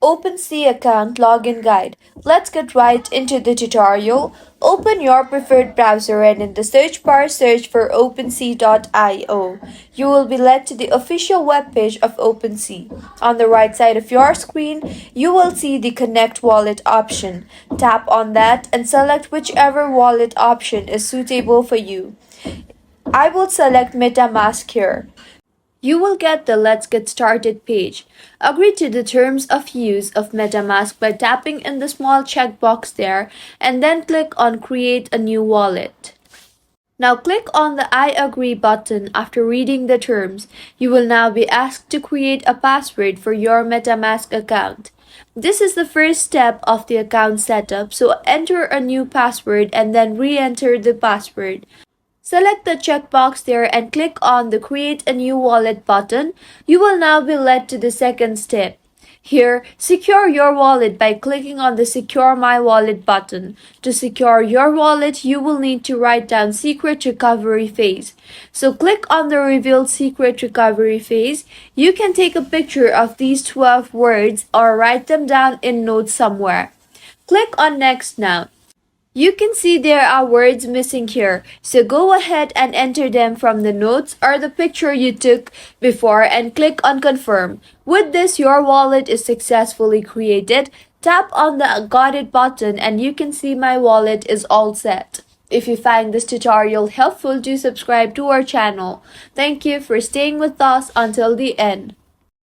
OpenSea account login guide. Let's get right into the tutorial. Open your preferred browser and in the search bar search for OpenSea.io. You will be led to the official webpage of OpenSea. On the right side of your screen, you will see the Connect Wallet option. Tap on that and select whichever wallet option is suitable for you. I will select MetaMask here. You will get the Let's Get Started page. Agree to the terms of use of MetaMask by tapping in the small checkbox there and then click on Create a new wallet. Now click on the I agree button after reading the terms. You will now be asked to create a password for your MetaMask account. This is the first step of the account setup, so enter a new password and then re-enter the password. Select the checkbox there and click on the Create a New Wallet button. You will now be led to the second step. Here, secure your wallet by clicking on the Secure My Wallet button. To secure your wallet, you will need to write down Secret Recovery Phase. So click on the Reveal Secret Recovery Phase. You can take a picture of these 12 words or write them down in notes somewhere. Click on Next now. You can see there are words missing here, so go ahead and enter them from the notes or the picture you took before and click on Confirm. With this, your wallet is successfully created. Tap on the Got It button and you can see my wallet is all set. If you find this tutorial helpful, do subscribe to our channel. Thank you for staying with us until the end.